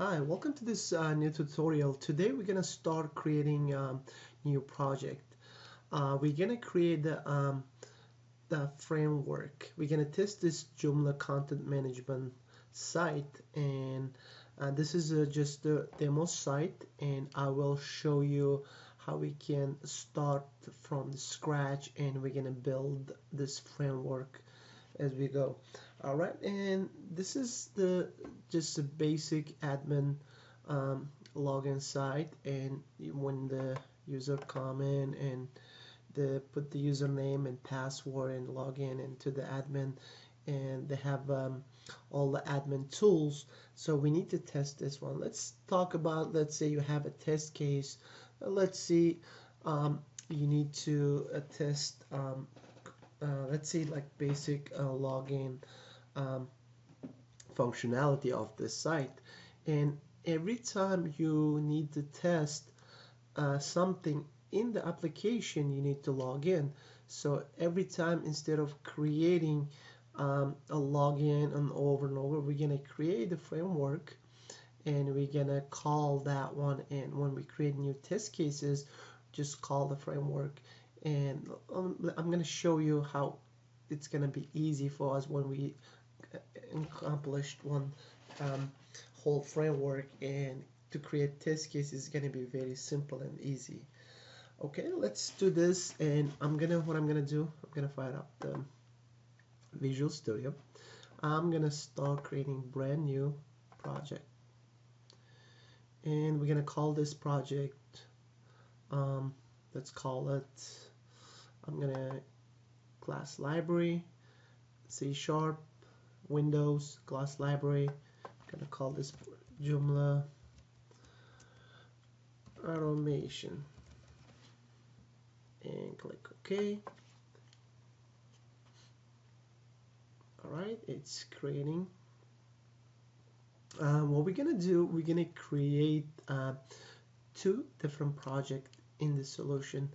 Hi, welcome to this new tutorial. Today we're gonna start creating new project. We're gonna create the framework. We're gonna test this Joomla content management site, and this is just the demo site, and I will show you how we can start from scratch, and we're gonna build this framework as we go. All right, and this is the just a basic admin login site, and when the user come in and they put the username and password and log in into the admin, and they have all the admin tools. So we need to test this one. Let's talk about, let's say you have a test case. Let's see, you need to test let's say like basic login um, functionality of this site, and every time you need to test something in the application you need to log in. So every time, instead of creating a login and over, we're gonna create a framework and we're gonna call that one, and when we create new test cases just call the framework. And I'm gonna show you how it's gonna be easy for us when we accomplished one um, whole framework, and to create test cases is gonna be very simple and easy. Okay, let's do this, and what I'm gonna do, I'm gonna fire up the Visual Studio. I'm gonna start creating brand new project, and we're gonna call this project um, let's call it, I'm gonna class library, C sharp, Windows, class library. I'm gonna call this Joomla automation, and click OK. Alright, it's creating. What we're gonna do, we're gonna create two different projects in the solution,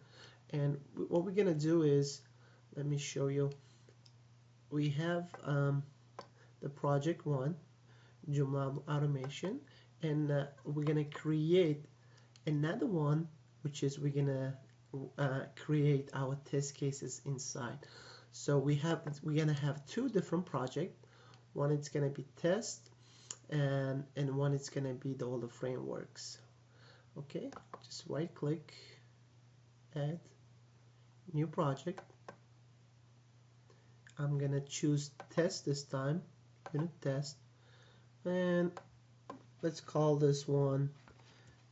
and what we're gonna do is, let me show you. We have the project one, Joomla automation, and we're gonna create another one, which is we're gonna create our test cases inside. So we're gonna have two different projects. One is gonna be test, and one is gonna be all the frameworks. Okay, just right click, add new project. I'm gonna choose test this time, unit test, and let's call this one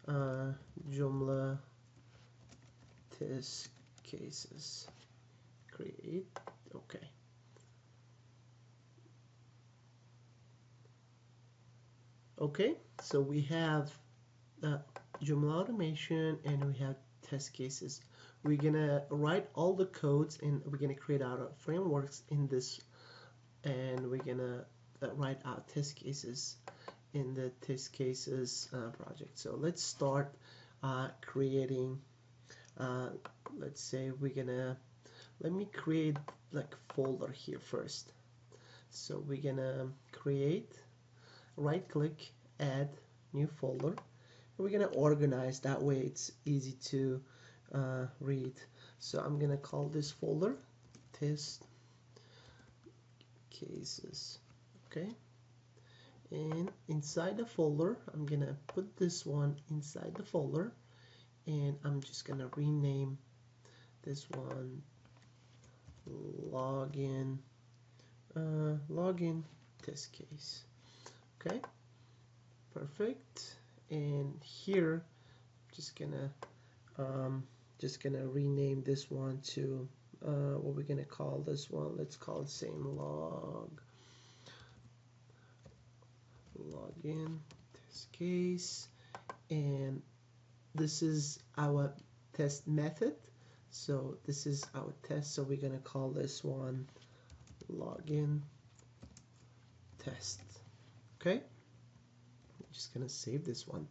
Joomla test cases. Create. Okay. Okay, so we have Joomla automation and we have test cases. We're gonna write all the codes and we're gonna create our frameworks in this, and we're gonna write our test cases in the test cases project. So let's start creating. Let's say let me create like folder here first. So we're gonna create, right click, add new folder. We're gonna organize, that way it's easy to read. So I'm gonna call this folder test cases. Okay, and inside the folder I'm gonna put this one inside the folder, and I'm just gonna rename this one login login test case. Okay, perfect. And here just gonna rename this one to what we're gonna call this one, let's call it same login test case, and this is our test method. So this is our test, so we're gonna call this one login test. Okay, I'm just gonna save this one.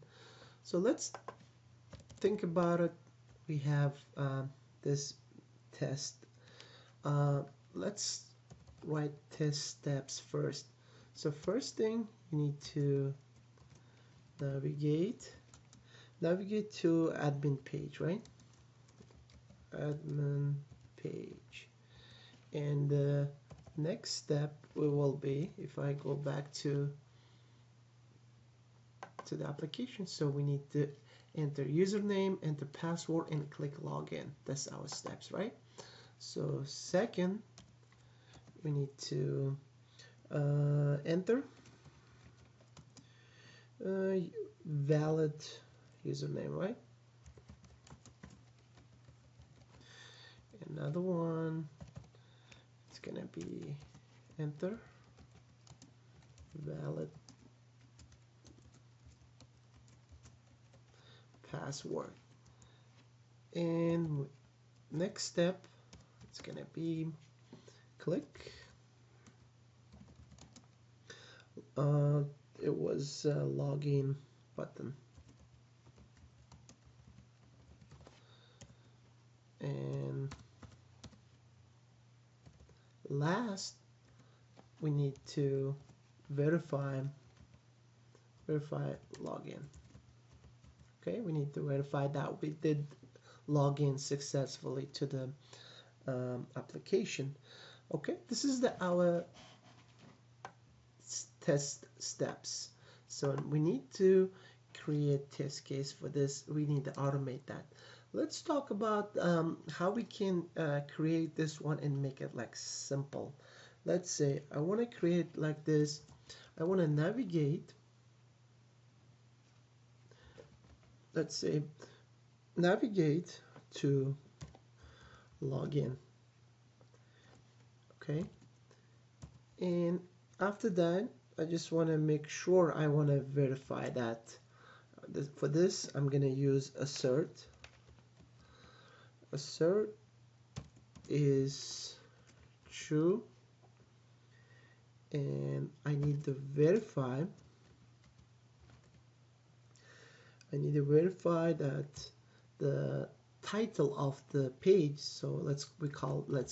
So let's think about it. We have this test. Let's write test steps first. So first thing you need to, navigate to admin page, right? Admin page. And the next step will be, if I go back to the application, so we need to enter username, enter password, and click login. That's our steps, right? So second, we need to enter valid username, right? Another one, it's gonna be enter valid password. And next step, it's gonna be click. It was login button. And last, we need to verify login. Okay, we need to verify that we did log in successfully to the application. Okay, this is our test steps. So we need to create test case for this. We need to automate that. Let's talk about how we can create this one and make it like simple. Let's say I want to create like this. I want to navigate. Let's say navigate to login. Okay, and after that, I just want to make sure I want to verify that. For this, I'm going to use assert. Assert is true, and I need to verify. I need to verify that the title of the page. So let's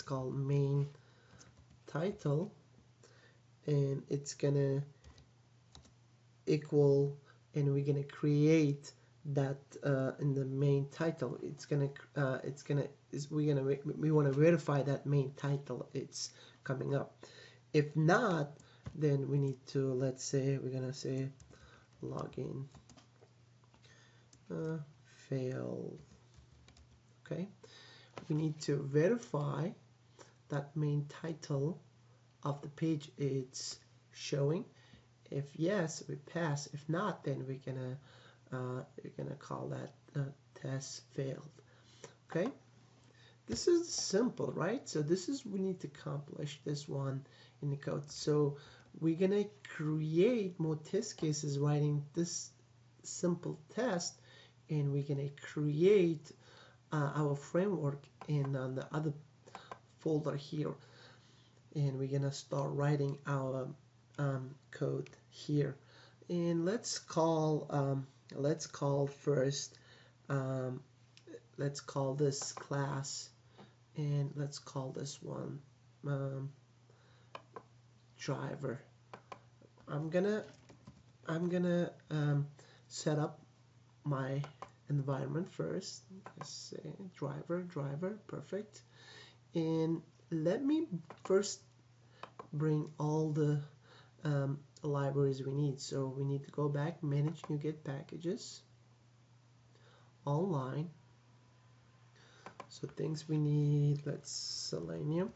call main title, and it's gonna equal, and we're gonna create that in the main title. We want to verify that main title it's coming up. If not, then we need to, let's say we're gonna say login failed. Okay, we need to verify that main title of the page is showing. If yes, we pass. If not, then we're gonna call that test failed. Okay, this is simple, right? So this is, we need to accomplish this one in the code. So we're gonna create more test cases writing this simple test, and we're gonna create our framework in on the other folder here, and we're gonna start writing our code here. And let's call first, let's call this class, and let's call this one driver. I'm gonna set up my environment first. Let's say driver, perfect. And let me first bring all the libraries we need. So we need to go back, manage NuGet packages, online. So things we need, let's Selenium.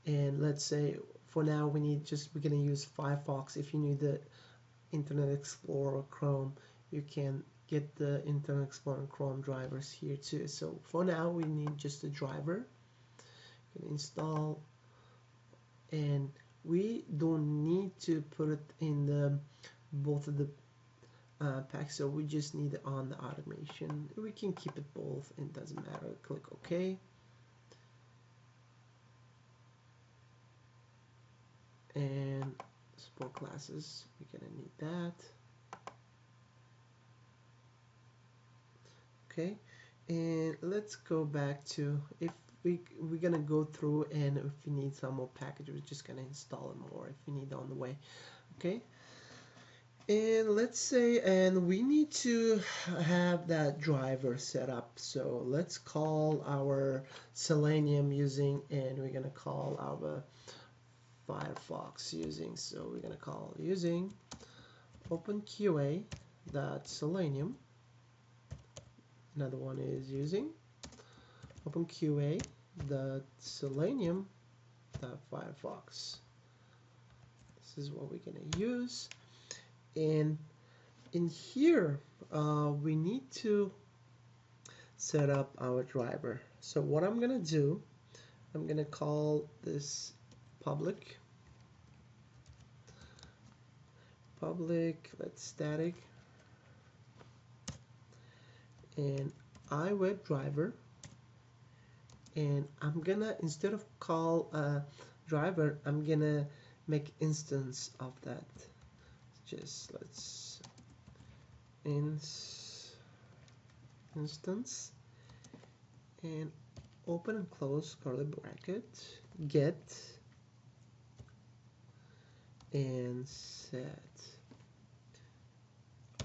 And let's say for now we're gonna use Firefox. If you need the Internet Explorer or Chrome, you can get the Internet Explorer and Chrome drivers here too. So for now we need just a driver. You can install, and we don't need to put it in the both of the packs, so we just need it on the automation. We can keep it both, it doesn't matter. Click OK. And support classes, we're gonna need that. Okay, and let's go back to, if we're gonna go through, and if we need some more packages, we're just gonna install them more if we need on the way. Okay, and let's say, and we need to have that driver set up. So let's call our Selenium using, and we're gonna call our Firefox using. So we're gonna call using OpenQA dot Selenium. Another one is using OpenQA dot Selenium dot Firefox. This is what we're gonna use. And in here, we need to set up our driver. So what I'm gonna do, I'm gonna call this public, let's static, and iWeb driver, and I'm gonna, instead of call driver, I'm gonna make instance of that. Just let's instance, and open and close curly bracket, get and set.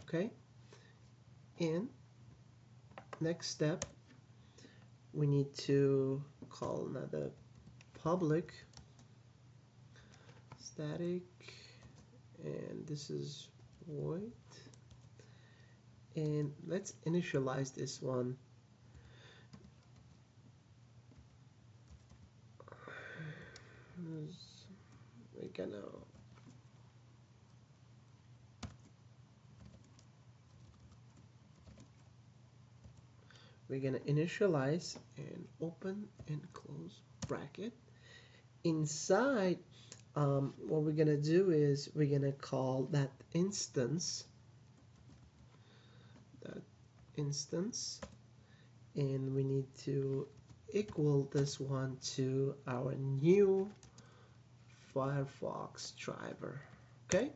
Okay, and next step, we need to call another public static, and this is void, and let's initialize this one. We're gonna initialize and open and close bracket. Inside, what we're gonna do is we're gonna call that instance, and we need to equal this one to our new Firefox driver. Okay,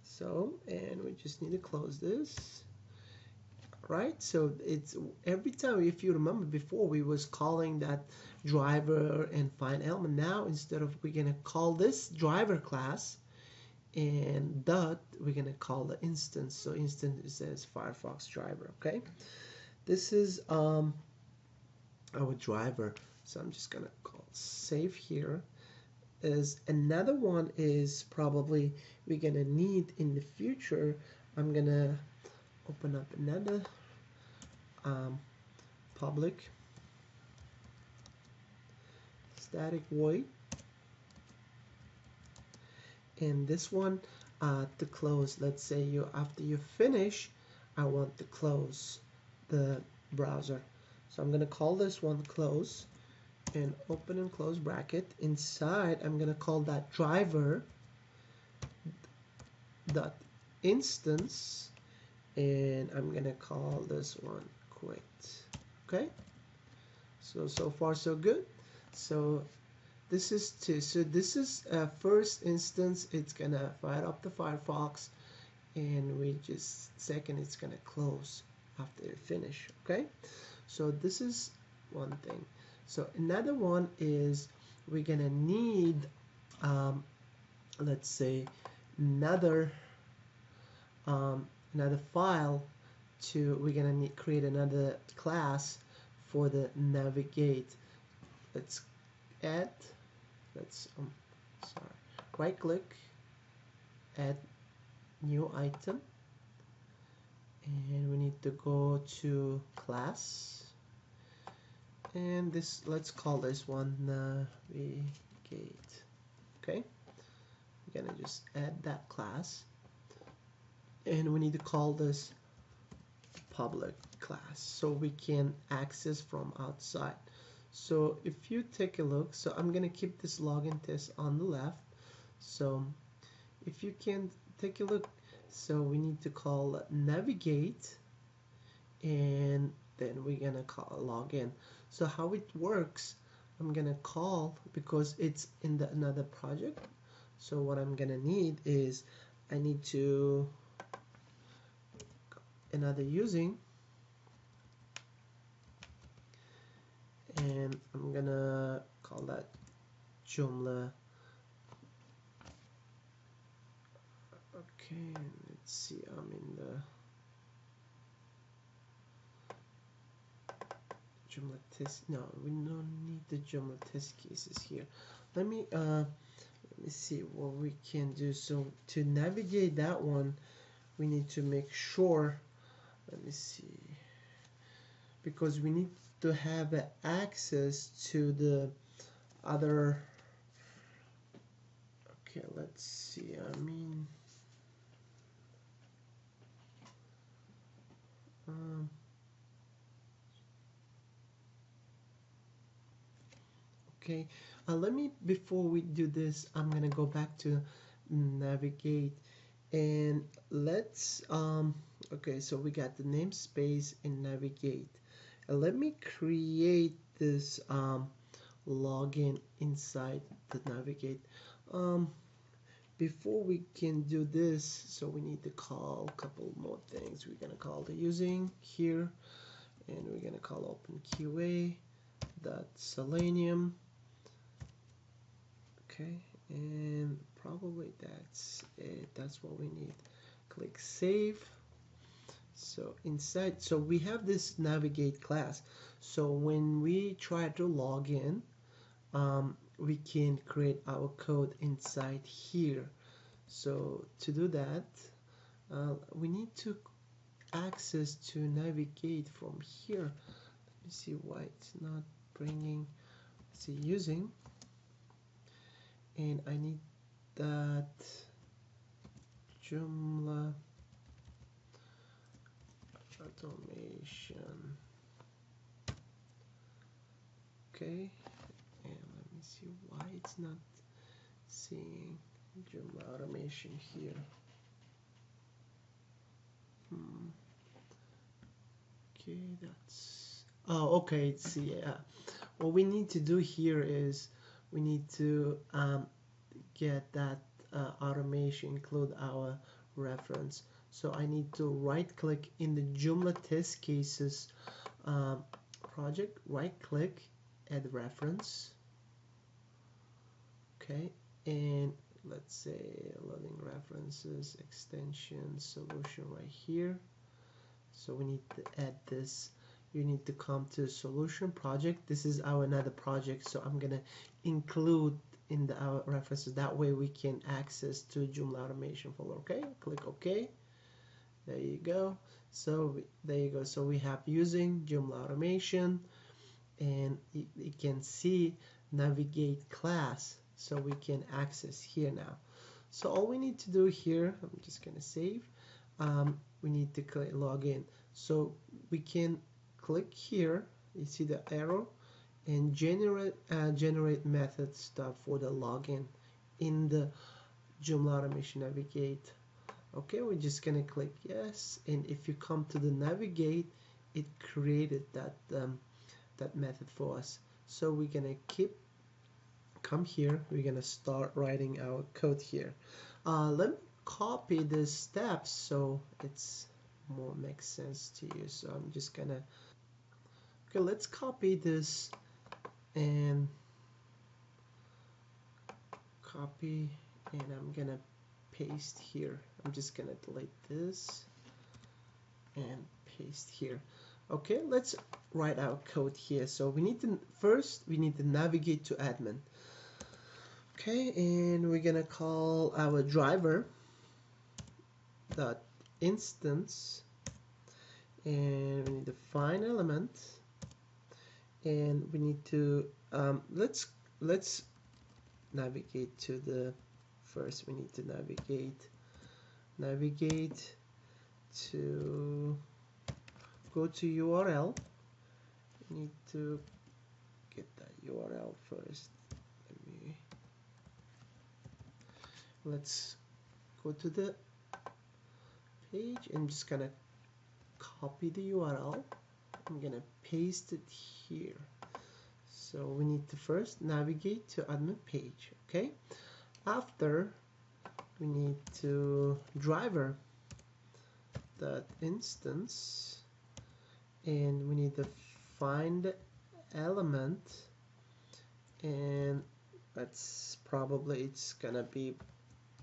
so, and we just need to close this. Right, so it's every time, if you remember before, we was calling that driver and find element. Now instead of, we're gonna call this driver class, and dot, we're gonna call the instance. So instance says Firefox driver. Okay, this is our driver. So I'm just gonna call save here. As another one is probably we're gonna need in the future. I'm gonna open up another public static void, and this one to close. Let's say you, after you finish, I want to close the browser, so I'm gonna call this one close, and open and close bracket. Inside, I'm gonna call that driver dot instance, and I'm gonna call this one quit. Okay, so far so good. So this is first instance, it's gonna fire up the Firefox, and we just second, it's gonna close after you finish. Okay, so this is one thing. So another one is we're gonna need let's say another file to, we're gonna need create another class for the navigate. Let's add, sorry, right click, add new item, and we need to go to class, and this, let's call this one navigate. Okay, we're gonna just add that class, and we need to call this public class so we can access from outside. So if you take a look, so I'm gonna keep this login test on the left. So if you can take a look, so we need to call navigate, and then we're gonna call login. So how it works, I'm gonna call, because it's in the another project. So what I'm gonna need is, I need to another using, and I'm gonna call that Joomla. Okay, let's see, I'm in the Joomla test. No, we don't need the Joomla test cases here. Let me see what we can do. So to navigate that one, we need to make sure, let me see, because we need to have access to the other. Okay, let's see, um, okay, let me, before we do this, I'm gonna go back to navigate, and let's okay, so we got the namespace and navigate. Let me create this login inside the navigate. um, Before we can do this, so we need to call a couple more things. We're gonna call the using here, and we're gonna call OpenQA dot Selenium. Okay, and probably that's it. That's what we need. Click save. So inside, so we have this navigate class. So when we try to log in, we can create our code inside here. So to do that, we need to access to navigate from here. Let me see why it's not bringing. Let's see, using, and I need that Joomla automation. Okay, and let me see why it's not seeing Joomla automation here. Okay, that's, oh, okay, see, yeah. What we need to do here is we need to get that automation, include our reference. So I need to right click in the Joomla test cases project, right click, add reference. Okay, and let's say loading references, extension, solution right here. So we need to add this. You need to come to solution project. This is our another project, so I'm gonna include in our references. That way we can access to Joomla automation folder. Okay, click OK. There you go. So there you go. So we have using Joomla automation, and you can see navigate class. So we can access here now. So all we need to do here, I'm just gonna save. We need to click login. So we can click here. You see the arrow, and generate method stuff for the login in the Joomla automation navigate. Okay, we're just gonna click yes, and if you come to the navigate, it created that that method for us. So we're gonna come here. We're gonna start writing our code here. Let me copy the steps so it's more makes sense to you. So I'm just gonna, okay, let's copy this and copy, and I'm gonna paste here. I'm just gonna delete this and paste here. Okay, let's write our code here. So we need to first we need to navigate to admin. Okay, and we're gonna call our driver dot instance, and we need to find element, and we need to let's navigate to the first. We need to navigate to go to URL. We need to get that URL first. Let's go to the page. I'm just gonna copy the URL. I'm gonna paste it here. So we need to first navigate to admin page. Okay, after we need to driver that instance, and we need to find element, and it's gonna be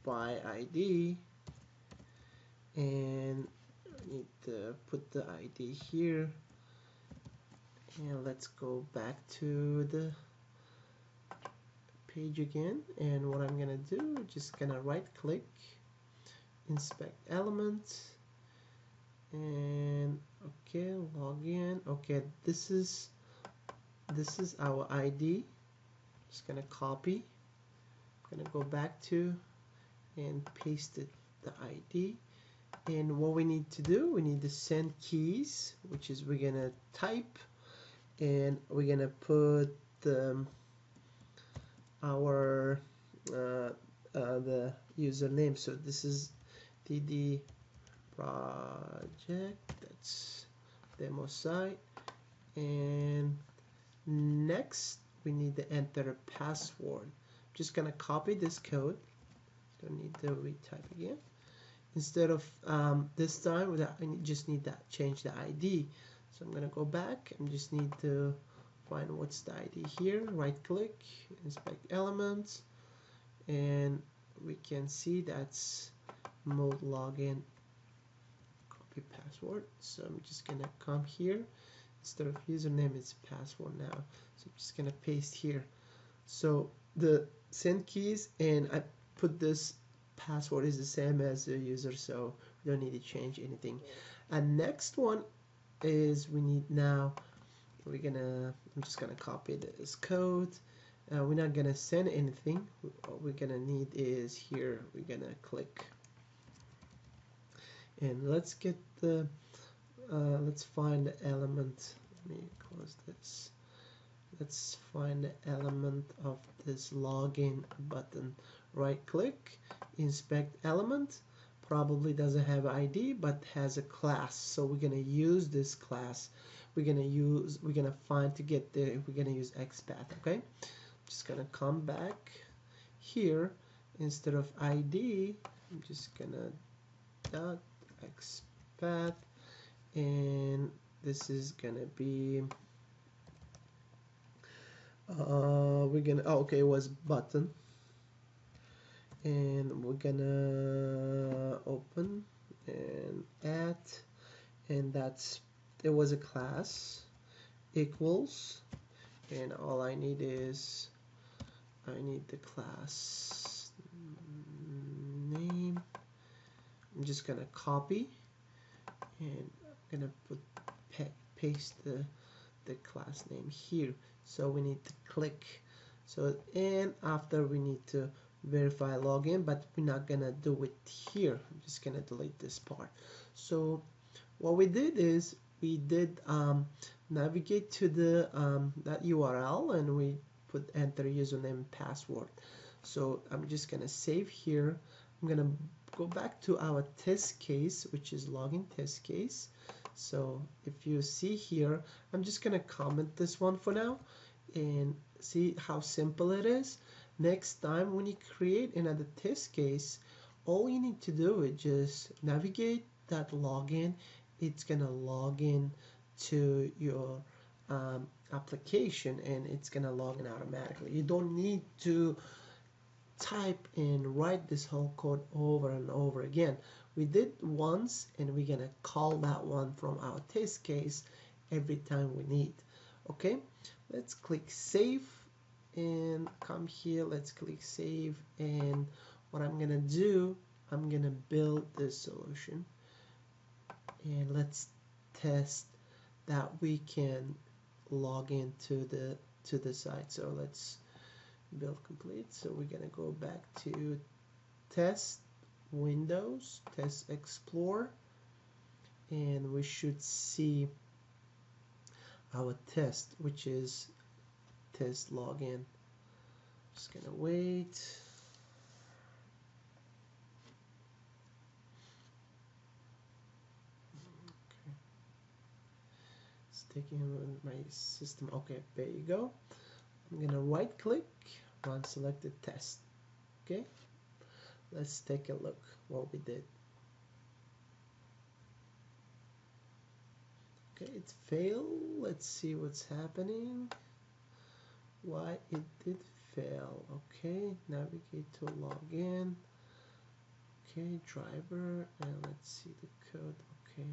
by ID, and I need to put the ID here, and let's go back to the page again. And what I'm gonna do, just gonna right click, inspect element, and okay, log in. Okay, this is our ID. Just gonna copy, gonna go back to and paste it, the ID. And what we need to do, we need to send keys, which is we're gonna type, and we're gonna put our the username. So this is DD project, that's demo site. And next we need to enter a password. Just gonna copy this code, don't need to retype again. Instead of this time, I just need to change the ID. So I'm gonna go back and just need to find what's the ID here, right click, inspect elements, and we can see that's mode login, copy password. So I'm just gonna come here, instead of username it's password now, so I'm just gonna paste here. So the send keys, and I put this password is the same as the user, so we don't need to change anything. And next one is we need now, I'm just gonna copy this code. We're not gonna send anything. What we're gonna need is here, we're gonna click, and let's get the let's find the element. Let me close this. Let's find the element of this login button. Right click, inspect element. Probably doesn't have ID but has a class, so we're gonna use this class. We're gonna find to get there, we're gonna use XPath. Okay, just gonna come back here, instead of ID I'm just gonna dot XPath, and this is gonna be we're gonna, oh, okay, it was button, and we're gonna open and add, and it was a class equals, and all I need is I need the class name. I'm just gonna copy, and I'm gonna paste the class name here. So we need to click, so, and after we need to verify login, but we're not gonna do it here. I'm just gonna delete this part. So what we did is we did navigate to the that URL, and we put enter username and password. So I'm just gonna save here. I'm gonna go back to our test case, which is login test case. So if you see here, I'm just gonna comment this one for now, and see how simple it is. Next time when you create another test case, all you need to do is just navigate that login. It's gonna log in to your application, and it's gonna log in automatically. You don't need to type and write this whole code over and over again. We did once, and we're gonna call that one from our test case every time we need. Okay, let's click save and come here. Let's click save, and what I'm gonna do, I'm gonna build this solution, and let's test that we can log into the site. So let's build complete. So we're gonna go back to test Windows, test Explorer, and we should see our test, which is test login. Just gonna wait. Okay. It's taking my system. Okay, there you go. I'm gonna right click, run selected test. Okay, let's take a look what we did. Okay, it failed. Let's see what's happening. Why it did fail. Okay, navigate to login. Okay, driver, and let's see the code. Okay,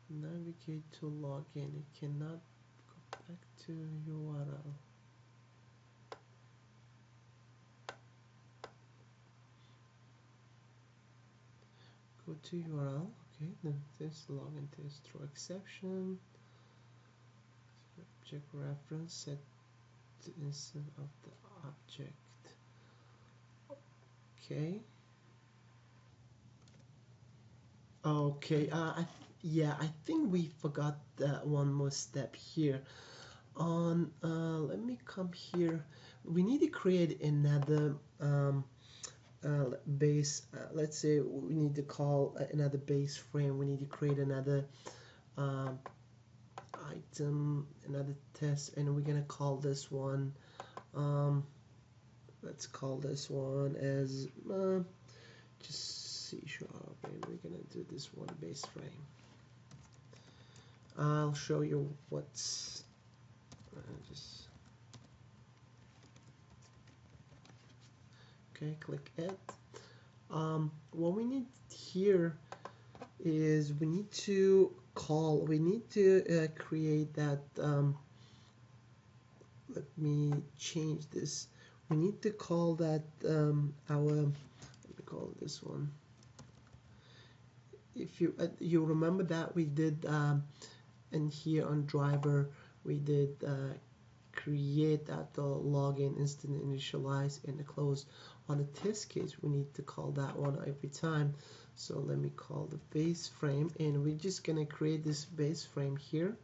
navigate to login. It cannot go back to URL. Go to URL. Okay, then this login test throw exception. Object reference set to instance of the object. Okay. Okay. Yeah, I think we forgot that one more step here. On let me come here. We need to create another base. Let's say we need to call another base frame. We need to create another um, item, another test, and we're gonna call this one. Um, let's call this one as just C#, and we're gonna do this one base frame. I'll show you what's just okay. Click it. What we need here is we need to create that. Let me change this. We need to call that let me call this one. If you remember that we did and here on driver we did create that login instant initialize and close. On the test case we need to call that one every time. So let me call the base frame, and we're just gonna create this base frame here,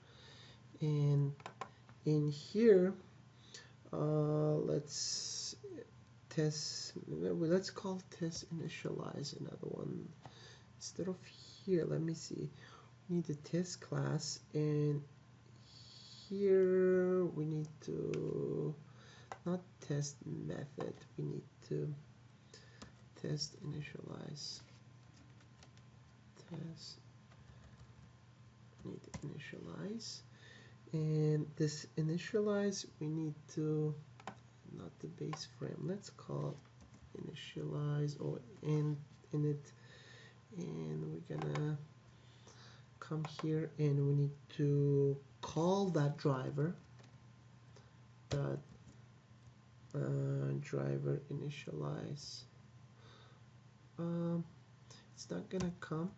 and in here let's call test initialize another one instead of here. Let me see, we need the test class, and here we need to not test method, we need to test initialize. Test need to initialize, and this initialize we need to not the base frame, let's call initialize or init, and we're gonna come here and we need to call that driver, that driver initialize. It's not gonna come.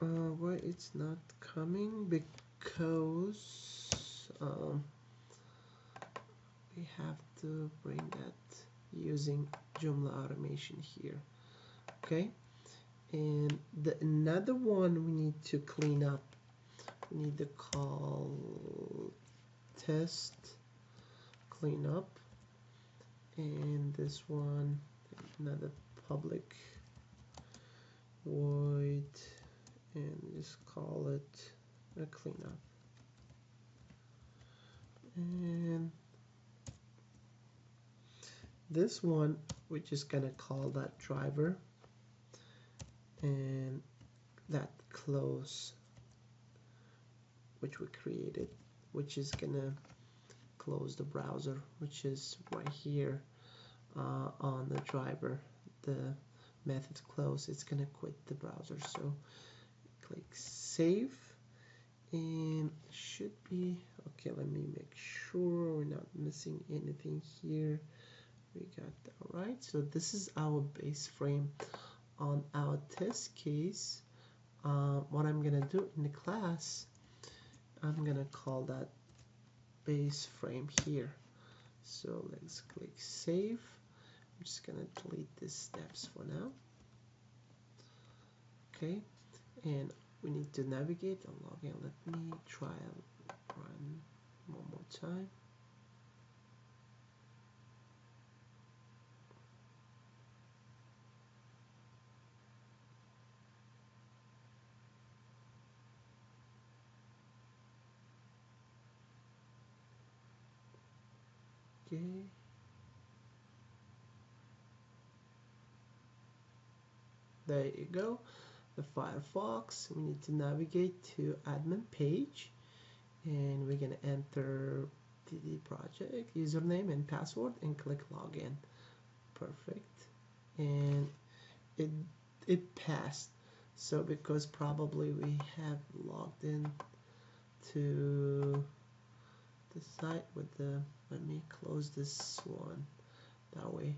Why it's not coming? Because we have to bring that using Joomla automation here. Okay, and another one we need to clean up. We need to call test cleanup, and this one another public void, and just call it a cleanup. And this one we're just gonna call that driver and that close which we created, which is gonna close the browser, which is right here on the driver. The method close, it's gonna quit the browser. So click save, and it should be okay. Let me make sure we're not missing anything here. We got that right. So this is our base frame. On our test case, what I'm gonna do in the class, I'm gonna call that base frame here. So let's click save. I'm just gonna delete these steps for now. Okay, and we need to navigate and log in. Let me try and run one more time. Okay. There you go. The Firefox. We need to navigate to admin page, and we're gonna enter the project username and password and click login. Perfect. And it passed. So because probably we have logged in to the site with the, let me close this one, that way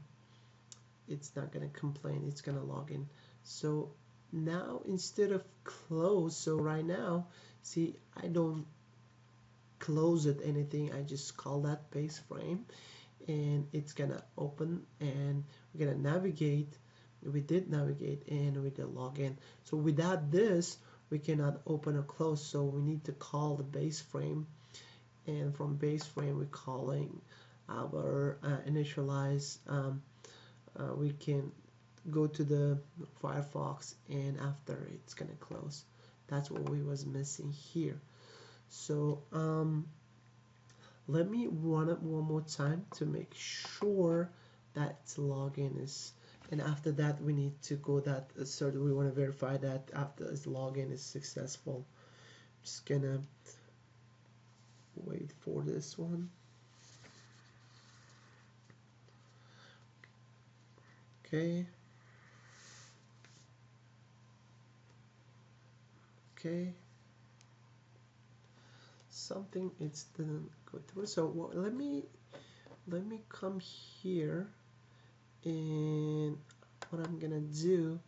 it's not going to complain, it's going to log in. So now instead of close, so right now, see, I don't close it anything, I just call that base frame, and it's gonna open, and we're gonna navigate. We did navigate and we did login. So without this, we cannot open or close, so we need to call the base frame, and from base frame we're calling our initialize. We can go to the Firefox, and after it's gonna close. That's what we was missing here. So let me run it one more time to make sure that login is, and after that we need to go that, so we want to verify that after this login is successful. Just gonna wait for this one. Okay. Okay. Something it didn't go through. So let me come here, and what I'm gonna do,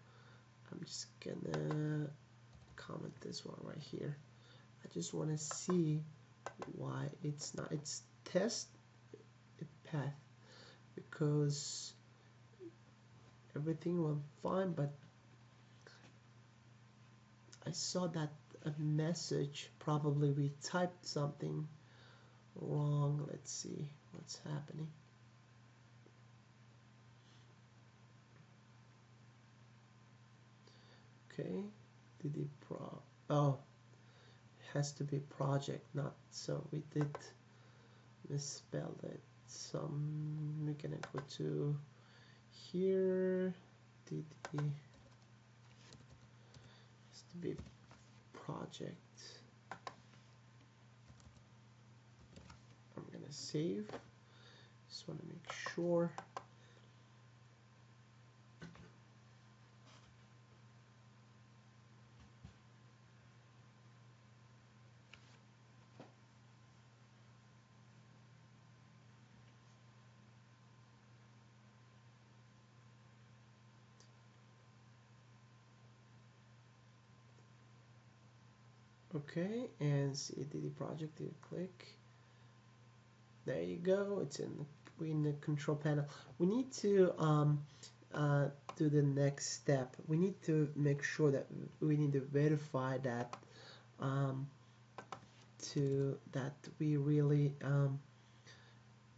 I'm just gonna comment this one right here. I just want to see why it's not, it's test path, because everything went fine, but I saw that a message, probably we typed something wrong. Let's see what's happening. Okay, oh, it has to be project, not, so we did misspell it. So we're gonna go to here, DD has to be project. I'm gonna save. Just want to make sure. Okay, and CDD project, you click. There you go. It's in the control panel. We need to do the next step. We need to make sure that we need to verify that that we really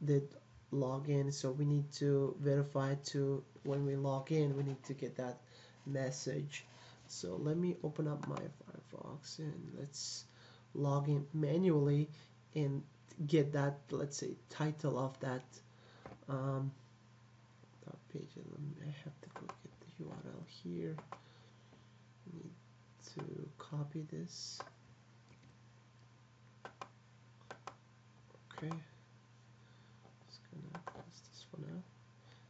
did log in. So we need to verify to, when we log in, we need to get that message. So let me open up my Firefox, and let's log in manually and get that, let's say, title of that page. I have to go get the URL here. I need to copy this. Okay, just gonna close this one out.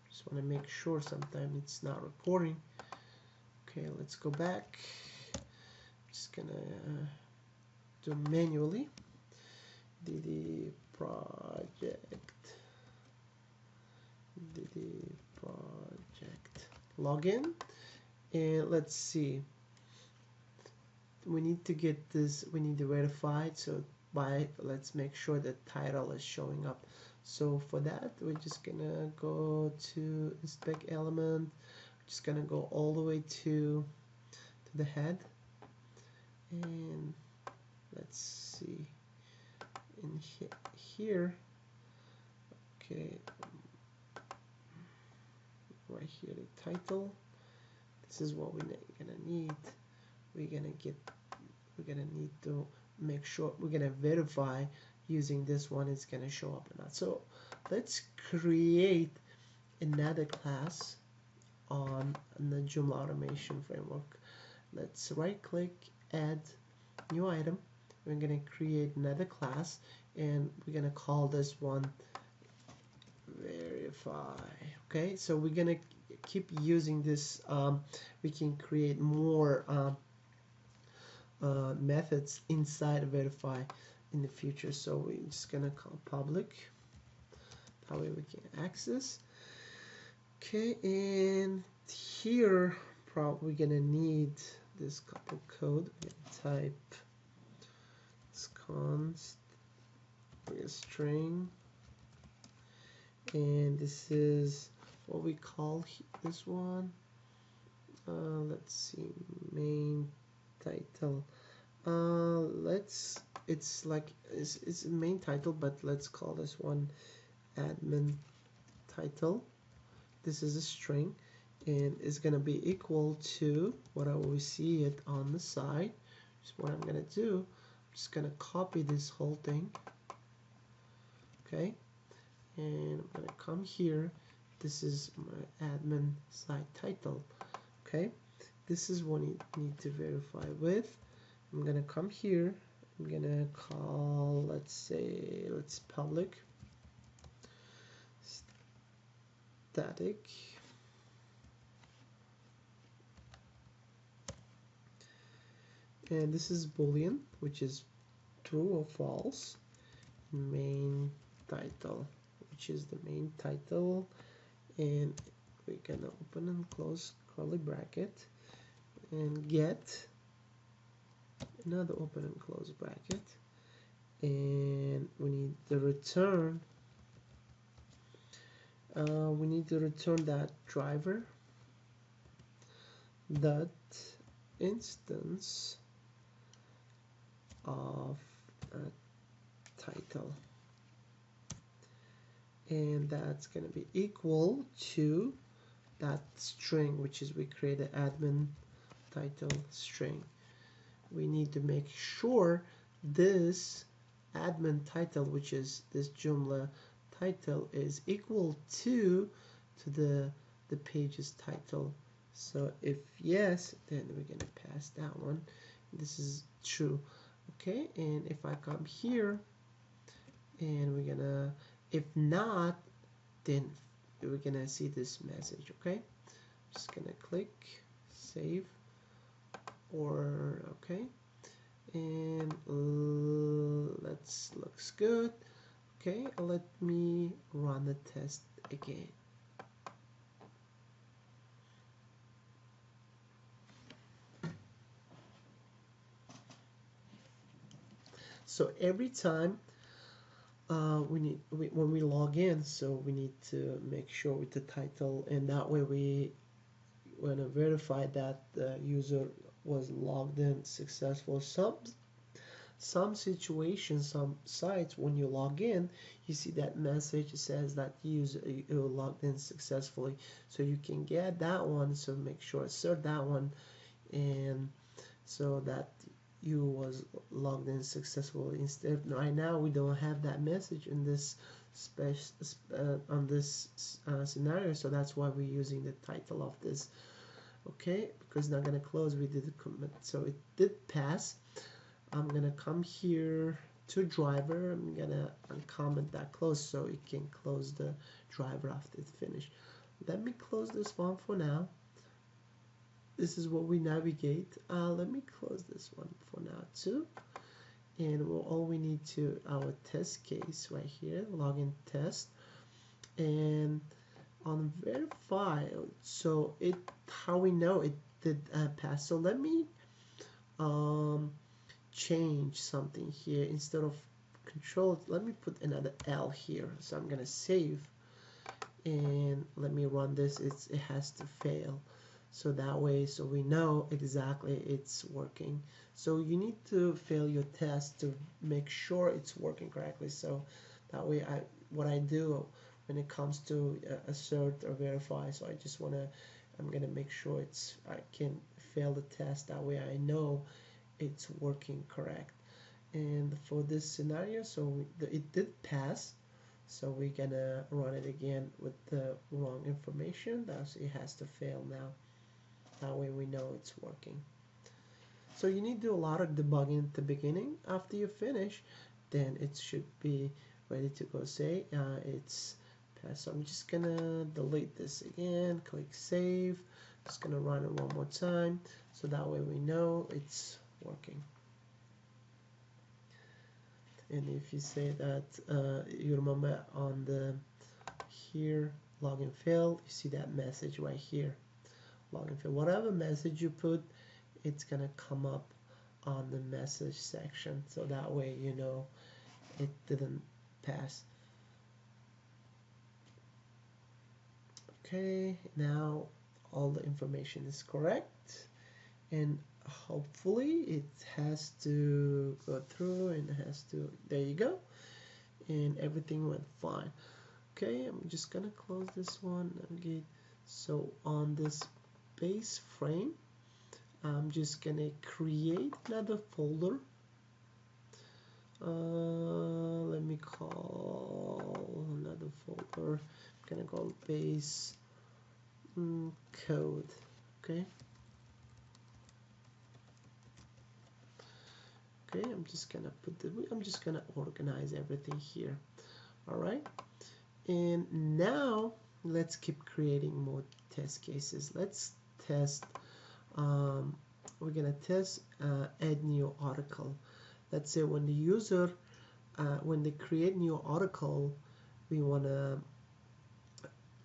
Just want to make sure, sometimes it's not recording. Okay, let's go back. Just gonna do manually. DD project login, and let's see, we need to get this, we need to verify it. So let's make sure the title is showing up. So for that, we're just gonna go to the spec element, just gonna go all the way to the head, and let's see in here. Okay, right here, the title. This is what we're gonna need. We're gonna need to make sure, we're gonna verify using this one, it's gonna show up or not. So let's create another class on the Joomla automation framework. Let's right click, add new item. We're going to create another class, and we're going to call this one verify. Okay, so we're going to keep using this. We can create more methods inside verify in the future. So we're just going to call public. That way we can access. Okay, and here probably gonna need this couple code. We're gonna type this const a string, and this is what we call this one. Let's see, main title. It's a main title, but let's call this one admin title. This is a string, and it's going to be equal to whatever we see it on the side. So what I'm going to do, I'm just going to copy this whole thing. Okay, and I'm going to come here. This is my admin site title. Okay, this is what you need to verify with. I'm going to come here. I'm going to call, let's public static, and this is boolean, which is true or false. Main title, which is the main title, and we're gonna open and close curly bracket, and get another open and close bracket, and we need the return. We need to return that driver dot instance of a title, and that's going to be equal to that string, which is we created admin title string. We need to make sure this admin title, which is this Joomla title, is equal to the page's title. So if yes, then we're gonna pass that one. This is true. Okay, and if I come here, and we're gonna, if not, then we're gonna see this message. Okay, just gonna click save, or okay, and looks good. Okay, let me run the test again. So every time when we log in, so we need to make sure with the title, and that way we want to verify that the user was logged in successful. Some situations, some sites, when you log in, you see that message says that you logged in successfully. So you can get that one. So make sure assert that one, and so that you was logged in successfully. Instead, right now we don't have that message in this scenario. So that's why we're using the title of this. Okay, because not gonna close. We did the commit, so it did pass. I'm gonna come here to driver. I'm gonna uncomment that close so it can close the driver after it's finished. Let me close this one for now. This is what we navigate. Let me close this one for now too. And all we need to our test case right here, login test, and on verify. So how we know it did pass. So let me change something here. Instead of control, let me put another L here. So I'm gonna save, and let me run this. It has to fail, so that way, so we know exactly it's working. So you need to fail your test to make sure it's working correctly. So that way, what I do when it comes to assert or verify, so I'm gonna make sure I can fail the test. That way I know it's working correct. And for this scenario, so it did pass. So we're gonna run it again with the wrong information. Thus it has to fail now. That way we know it's working. So you need to do a lot of debugging at the beginning. After you finish, then it should be ready to go. Say it's passed. So I'm just gonna delete this again, click save. Just gonna run it one more time so that way we know it's working. And if you say that you remember on the here login failed, you see that message right here, login failed. Whatever message you put, it's gonna come up on the message section, so that way you know it didn't pass. Okay, now all the information is correct, and hopefully it has to go through and it has to, there you go, and everything went fine. Okay, I'm just gonna close this one. Okay, so on this base frame, I'm just gonna create another folder. Let me call another folder. I'm gonna call base code. Okay. Okay, I'm just gonna organize everything here. All right. And now let's keep creating more test cases. Let's test. We're gonna test add new article. Let's say when the user when they create new article, we wanna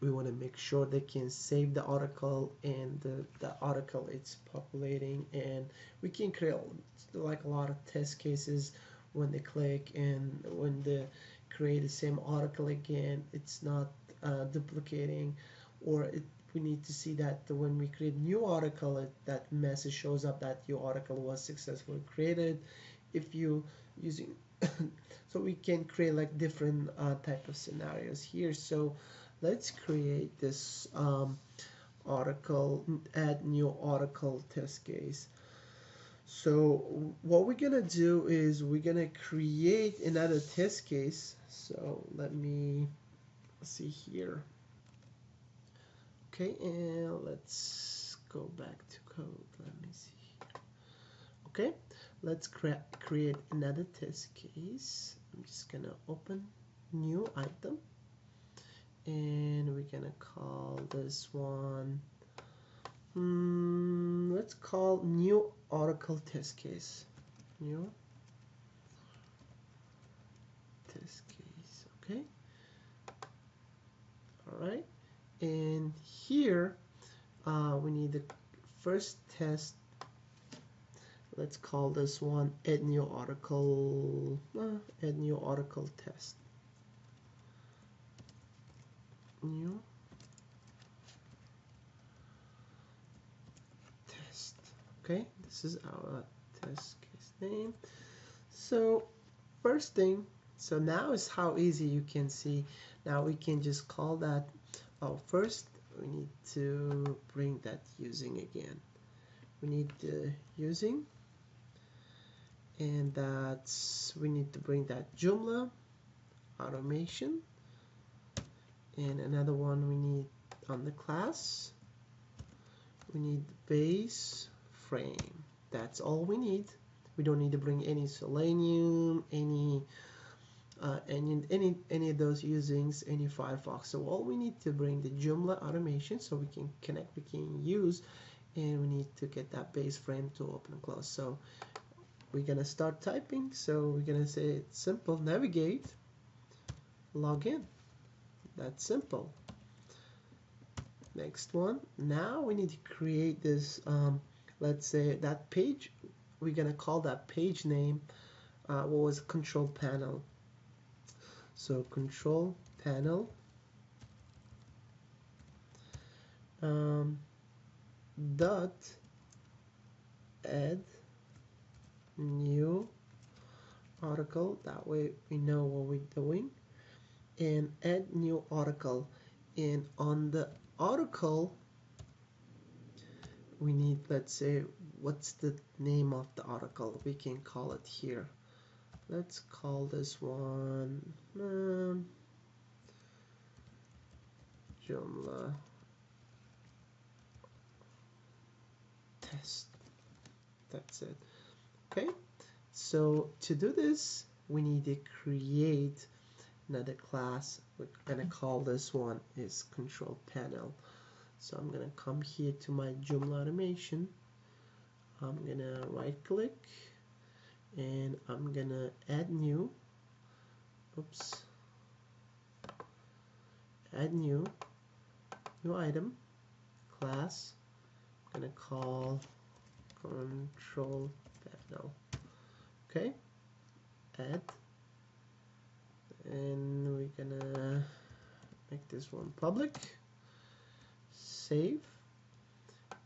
make sure they can save the article and the article it's populating, and we can create like a lot of test cases when they click and when they create the same article again, it's not duplicating, or we need to see that when we create new article, that message shows up that your article was successfully created. If you using so we can create like different type of scenarios here. So let's create this article, add new article test case. So what we're gonna do is we're gonna create another test case. So let me see here. Okay, and let's go back to code. Let me see. Okay, let's create another test case. I'm just gonna open new item, and we're gonna call this one let's call new article test case. New test case. Okay, all right, and here we need the first test. Let's call this one add new article test. New test. Okay, this is our test case name. So first thing, so now is how easy you can see. Now we can just call that. Oh, first we need to bring that using again. We need the using, and that's we need to bring that Joomla automation, and another one we need on the class. We need base frame. That's all we need. We don't need to bring any Selenium, any of those usings, any Firefox. So all we need to bring the Joomla automation so we can connect, we can use, and we need to get that base frame to open and close. So we're gonna start typing. So we're gonna say it's simple, navigate, log in. That's simple. Next one. Now we need to create this. Let's say that page. We're gonna call that page name. What was control panel? So control panel dot add new article. That way we know what we're doing, and add new article. And on the article we need, let's say, what's the name of the article? We can call it here. Let's call this one Joomla test. That's it. Okay, so to do this, we need to create another class. We're gonna call this one is control panel. So I'm gonna come here to my Joomla automation. I'm gonna right click and I'm gonna add new. Oops. Add new item class. I'm gonna call control panel. Okay, add, and we're gonna make this one public. Save,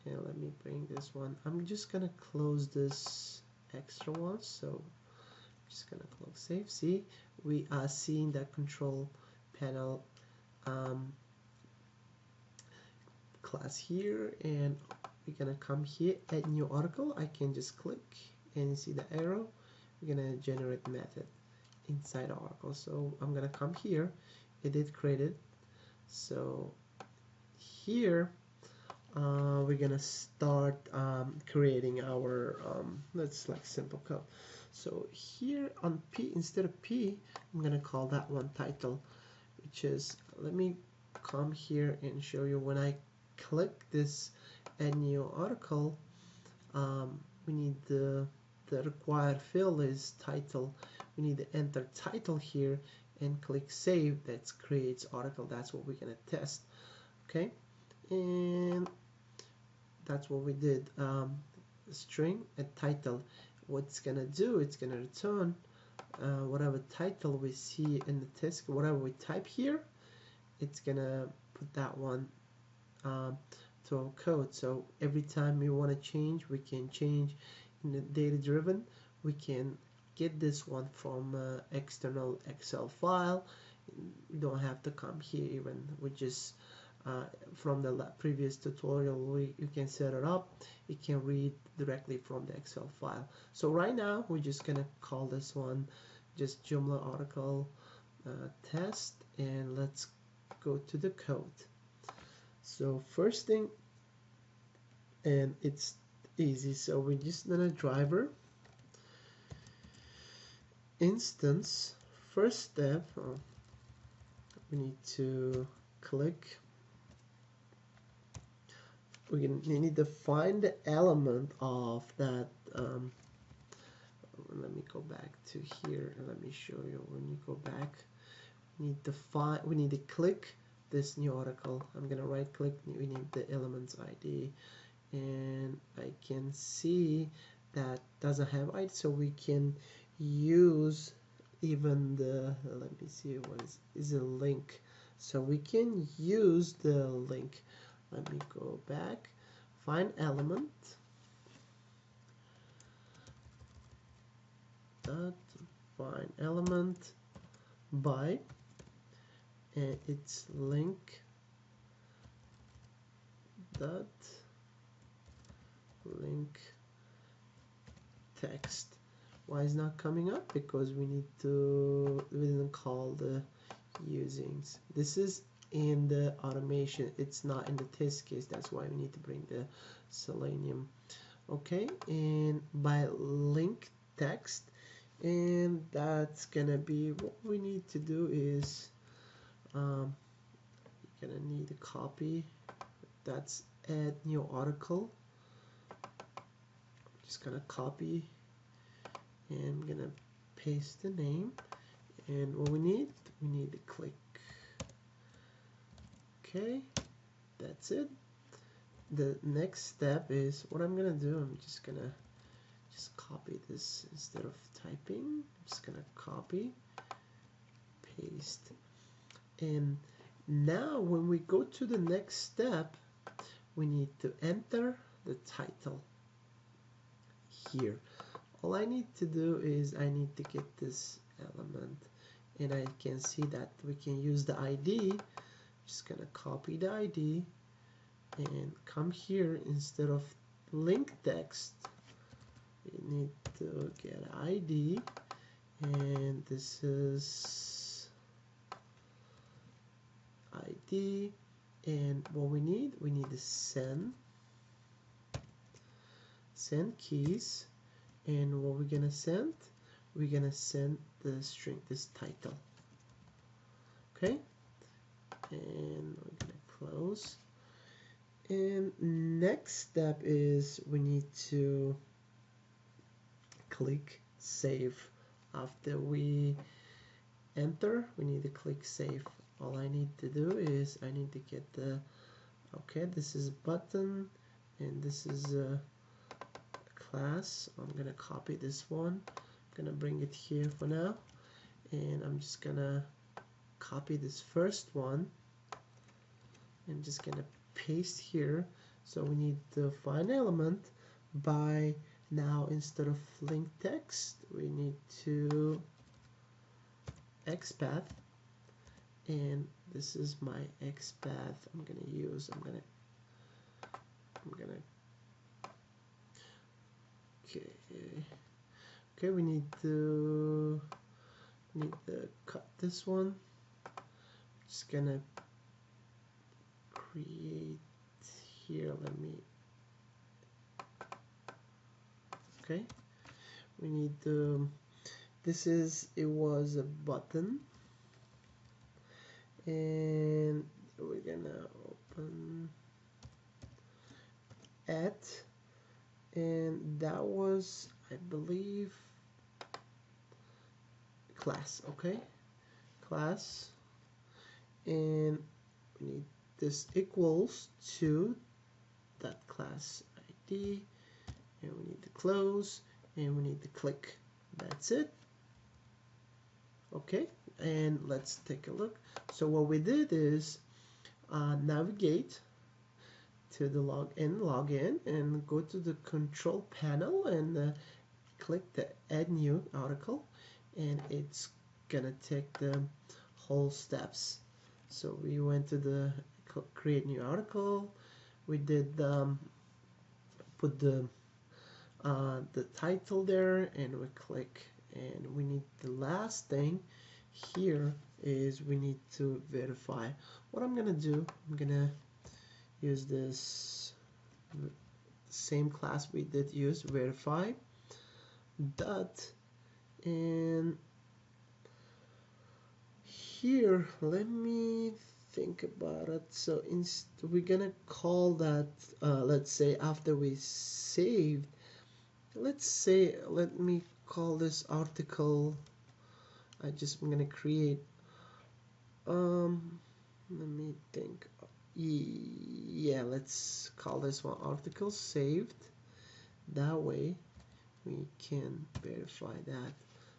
and let me bring this one. I'm just gonna close this extra one, so I'm just gonna close save. See, we are seeing that control panel class here, and we're gonna come here, add new article. I can just click and see the arrow. We're gonna generate method inside the article. So I'm gonna come here, edit created. So here we're gonna start creating our let's select simple code. So here on P, instead of P, I'm gonna call that one title, which is, let me come here and show you. When I click this add new article, we need the required field is title. We need to enter title here and click save. That creates article. That's what we're gonna test. Okay, and that's what we did. String and title. What's gonna do? It's gonna return whatever title we see in the test. Whatever we type here, it's gonna put that one to our code. So every time we want to change, we can change in the data driven. We can get this one from external Excel file. You don't have to come here even. We just from the previous tutorial, you can set it up. You can read directly from the Excel file. So right now, we're just gonna call this one just Joomla article test, and let's go to the code. So first thing, and it's easy. So we're just gonna driver instance. First step, we need to click. We need to find the element of that. Let me go back to here and let me show you. When you go back, we need to find. We need to click this new article. I'm gonna right click. We need the elements ID, and I can see that doesn't have ID, so we can use even the. Let me see what is a link. So we can use the link. Let me go back, find element, find element by, and it's link dot link text. Why is not coming up? Because we didn't call the usings. This is in the automation, it's not in the test case. That's why we need to bring the Selenium. Okay, and by link text, and that's gonna be what we need to do is you're gonna need a copy. That's add new article. Just gonna copy, and I'm gonna paste the name, and what we need to click. Okay, that's it. The next step is what I'm gonna do. I'm just gonna copy this instead of typing. I'm just gonna copy, paste, and now when we go to the next step, we need to enter the title here. All I need to do is I need to get this element, and I can see that we can use the ID. Just gonna copy the ID and come here. Instead of link text, we need to get ID, and this is ID, And what we need the send keys, and what we're gonna send the string, this title. Okay, and we're gonna close. And next step is we need to click save. After we enter, we need to click save. All I need to do is I need to get the, okay, this is button and this is a class. I'm gonna copy this one, I'm gonna bring it here for now, and I'm just gonna copy this first one and just gonna paste here. So we need to find element by, now instead of link text we need to XPath, and this is my XPath I'm gonna use. I'm gonna okay, we need to cut this one. Just gonna create here, let me, okay, we need to, this is, it was a button, and we're gonna open at, and that was, I believe, class. Okay, class, and we need this equals to that class ID, and we need to close, and we need to click. That's it. Okay, and let's take a look. So what we did is navigate to the login, and go to the control panel and click the add new article, and it's gonna take the whole steps. So we went to the create new article, we did put the title there, and we click, and we need the last thing here is we need to verify. What I'm gonna do, I'm gonna use this same class we did use, verify dot, and here let me think about it. So we're gonna call that let's say after we saved, let's say, let me call this article, I'm gonna create let me think, yeah, let's call this one article saved. That way we can verify that.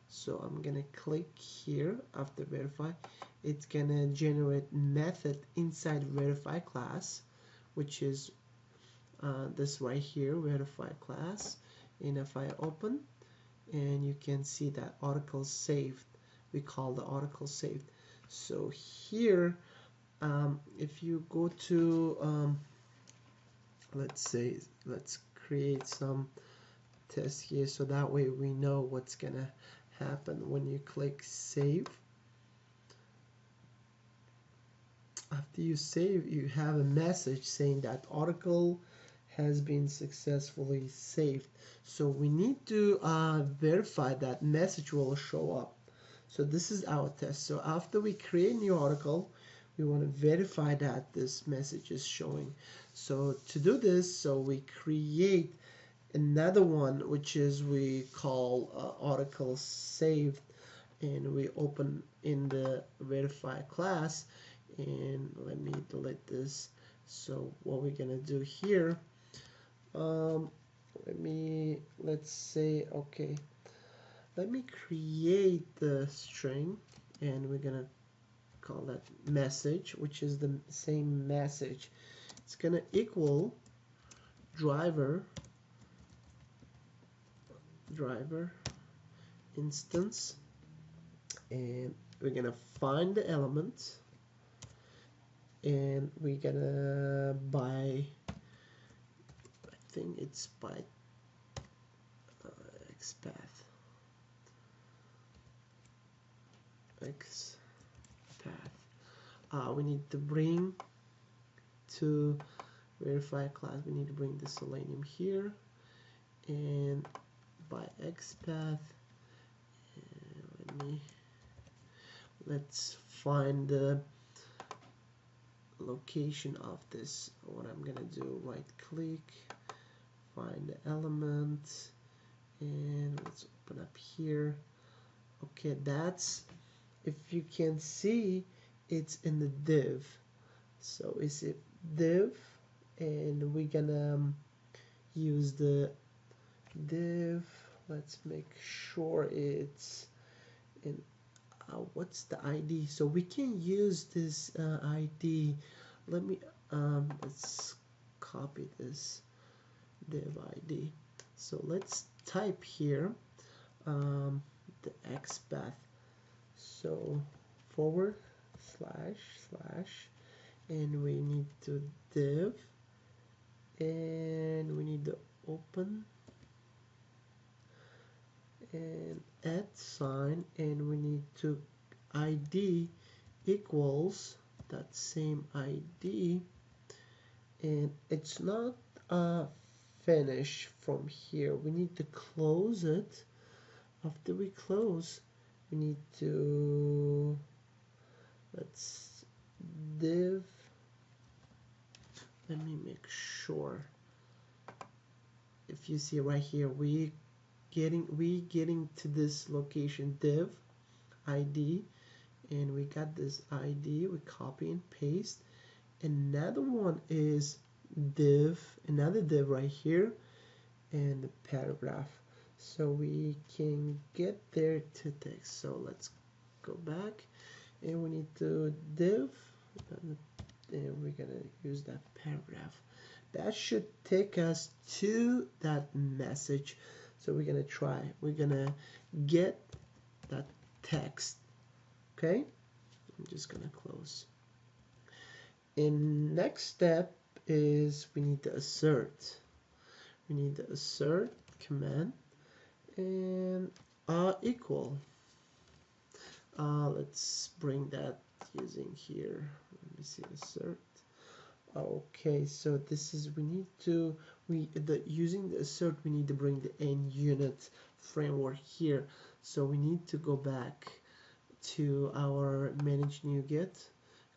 So I'm gonna click here. After verify, it's gonna generate method inside verify class, which is this right here, verify class. And if I open, and you can see that article saved, we call the article saved. So here if you go to let's create some test here, so that way we know what's gonna happen when you click save. After you save, you have a message saying that article has been successfully saved. So we need to verify that message will show up. So this is our test. So after we create a new article, we want to verify that this message is showing. So to do this, so we create another one, which is we call article saved, and we open in the verify class, and let me delete this. So what we're gonna do here, let's say, okay, let me create the string, and we're gonna call that message, which is the same message. It's gonna equal driver instance, and we're gonna find the element, and we're gonna by, I think it's by XPath. We need to bring to verify class, we need to bring the Selenium here, and by XPath, and let's find the location of this. What I'm gonna do, right click, find the element, and let's open up here. Okay, that's, if you can see, it's in the div. So is it div, and we're gonna use the div. Let's make sure it's in what's the ID, so we can use this ID. Let me let's copy this div ID. So let's type here the XPath. So forward slash, and we need to div, and we need to open and add sign, and we need to ID equals that same ID, and it's not finish from here. We need to close it. After we close, we need to, let's div, let me make sure. If you see right here, we getting to this location div ID, and we got this ID, we copy and paste. Another one is div, another div right here, and the paragraph, so we can get there to text. So let's go back, and we need to div, and we're gonna use that paragraph. That should take us to that message. So we're gonna try, we're gonna get that text. Okay, I'm just gonna close. And next step is we need to assert. We need the assert command, and equal. Let's bring that using here. Let me see, assert. Okay, so this is, we need to, using the assert, we need to bring the NUnit framework here. So we need to go back to our manage NuGet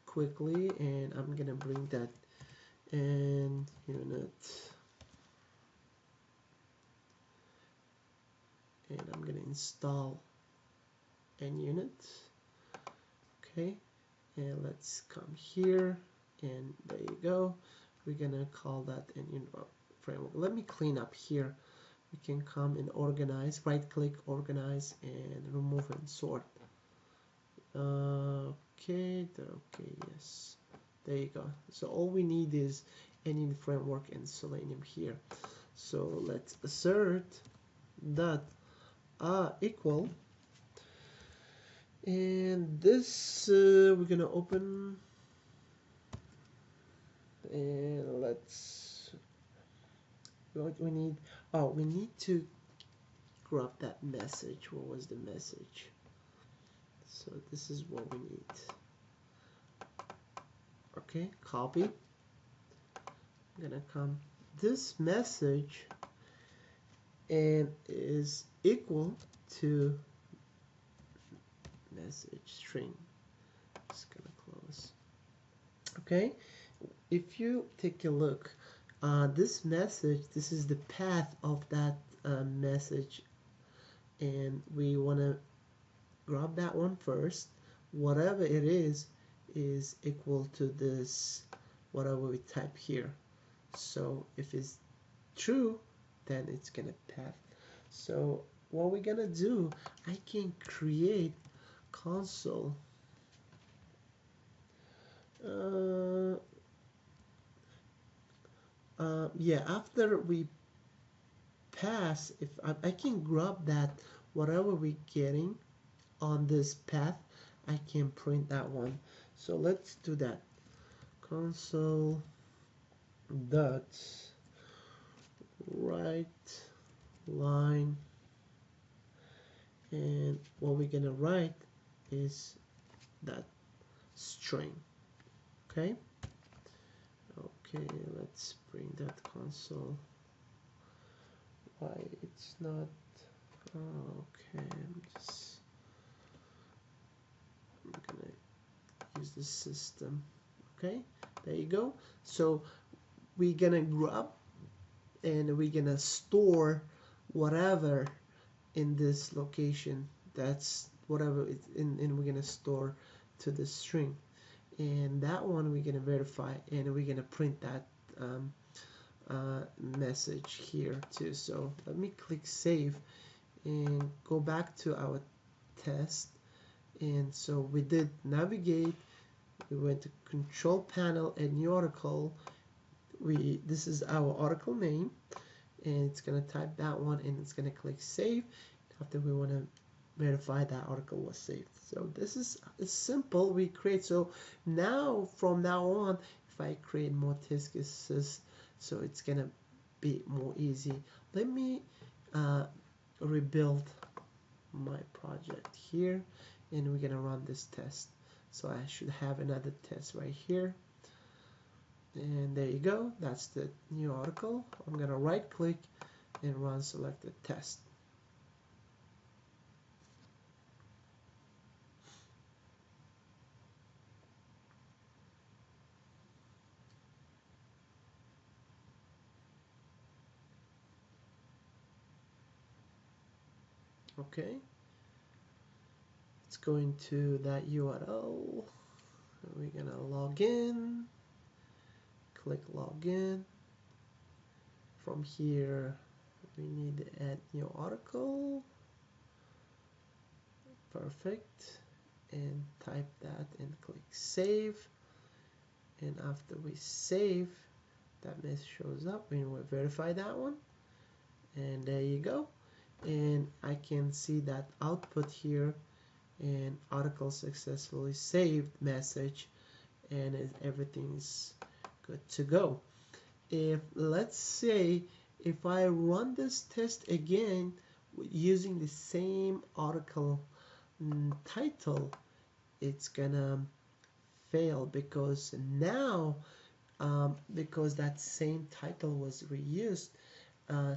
quickly, and I'm gonna bring that NUnit, and I'm gonna install NUnit. Okay, and let's come here, and there you go. We're gonna call that NUnit framework. Let me clean up here. We can come and organize, right click, organize, and remove and sort. Okay, yes, there you go. So all we need is NUnit framework and Selenium here. So let's assert that equal, and this we're gonna open, and let's, what we need, we need to grab that message. What was the message? So this is what we need. Okay, copy. I'm gonna come this message, and is equal to message string. Just gonna close. Okay, if you take a look, this message, this is the path of that message, and we want to grab that one first. Whatever it is equal to this, whatever we type here. So if it's true, then it's gonna path. So what we're gonna do, I can create console. Yeah, after we pass, if I can grab that, whatever we're getting on this path, I can print that one. So let's do that. Console dot write line, and what we're gonna write is that string. Okay, Okay, let's bring that console. Why it's not? Oh, okay, I'm gonna use the system. Okay, there you go. So we're gonna grab and we're gonna store whatever in this location. That's whatever it's in, and we're gonna store to the string. And that one we're gonna verify, and we're gonna print that message here too. So let me click save and go back to our test. And so we did navigate, we went to control panel and new article. This is our article name, and it's gonna type that one and it's gonna click save after we want to verify that article was saved. So this is simple. We create, so now from now on, if I create more test cases, so it's gonna be more easy. Let me rebuild my project here, and we're gonna run this test. So I should have another test right here, and there you go. That's the new article. I'm gonna right click and run selected test. Okay, it's going to that URL. We're gonna log in, click login. From here, we need to add new article. Perfect. And type that and click save. And after we save, that message shows up. We will verify that one. And there you go. And I can see that output here, and article successfully saved message, and everything's good to go. If let's say if I run this test again using the same article title, it's gonna fail because now because that same title was reused,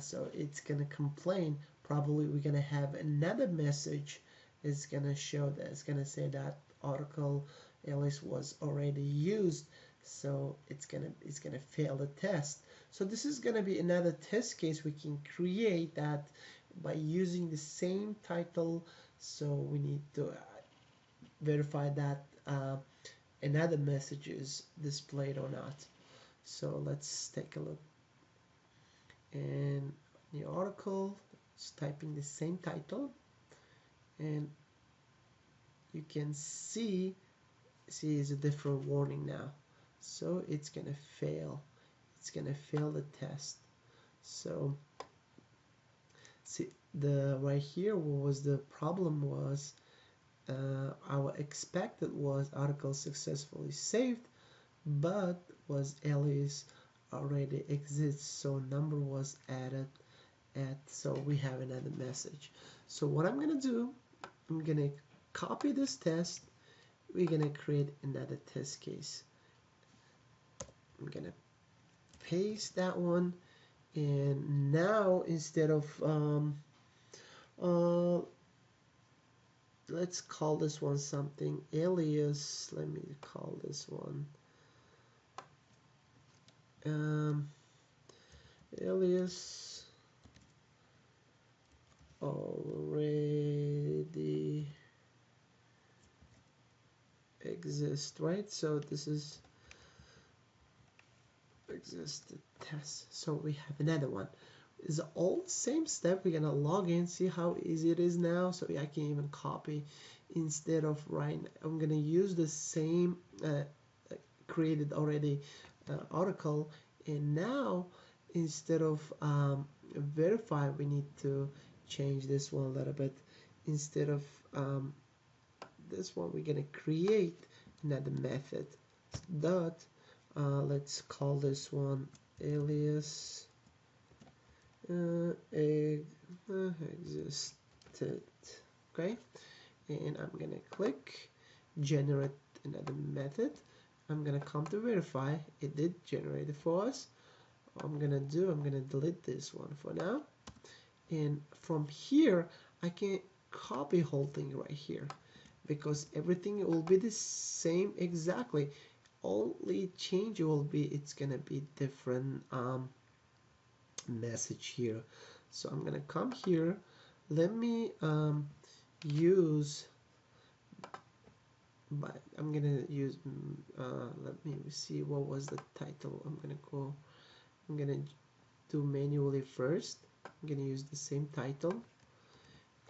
so it's gonna complain. Probably we're gonna have another message is gonna show that it's gonna say that article alias was already used, so it's gonna fail the test. So this is gonna be another test case we can create that by using the same title. So we need to verify that another message is displayed or not. So let's take a look. And the article, it's typing the same title, and you can see is a different warning now. So it's gonna fail. It's gonna fail the test. So see the right here, what was the problem was our expected was article successfully saved, but was alias already exists, so number was added at, so we have another message. So what I'm gonna do, I'm gonna copy this test, we're gonna create another test case. I'm gonna paste that one, and now instead of let's call this one something alias, let me call this one alias already exist, right? So this is exist test. So we have another one. It's all same step. We're gonna log in, see how easy it is now. So I can even copy instead of writing. I'm gonna use the same created already article, and now instead of verify, we need to change this one a little bit. Instead of this one, we're gonna create another method. Dot. Let's call this one alias existed. Okay, and I'm gonna click generate another method. I'm gonna come to verify. It did generate it for us. I'm gonna delete this one for now. And from here, I can copy whole thing right here because everything will be the same exactly. Only change will be it's gonna be different message here. So I'm gonna come here. Let me use but I'm gonna use let me see what was the title. I'm gonna do manually first. I'm gonna use the same title,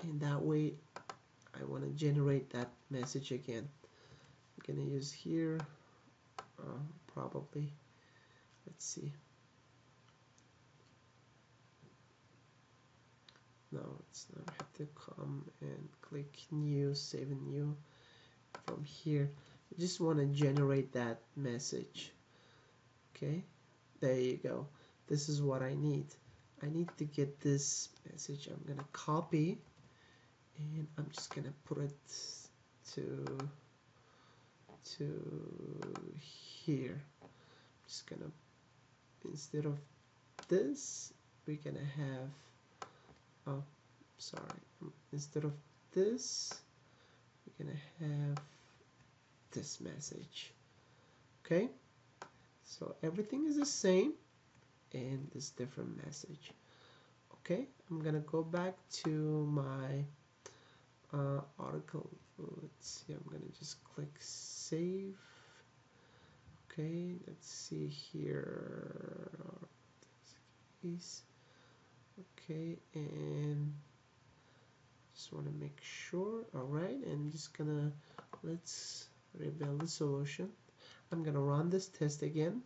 and that way I want to generate that message again. I'm gonna use here probably, let's see, no, it's not. I have to come and click new, save and new. From here I just want to generate that message. Okay, there you go. This is what I need. I need to get this message. I'm gonna copy and I'm just gonna put it to here. I'm just gonna, instead of this, we're gonna have, oh sorry, instead of this we're gonna have this message. Okay, so everything is the same and this different message. Okay, I'm gonna go back to my article. Let's see, I'm gonna just click save. Okay, let's see here. Okay, and just want to make sure. All right, and just gonna, let's rebuild the solution. I'm gonna run this test again.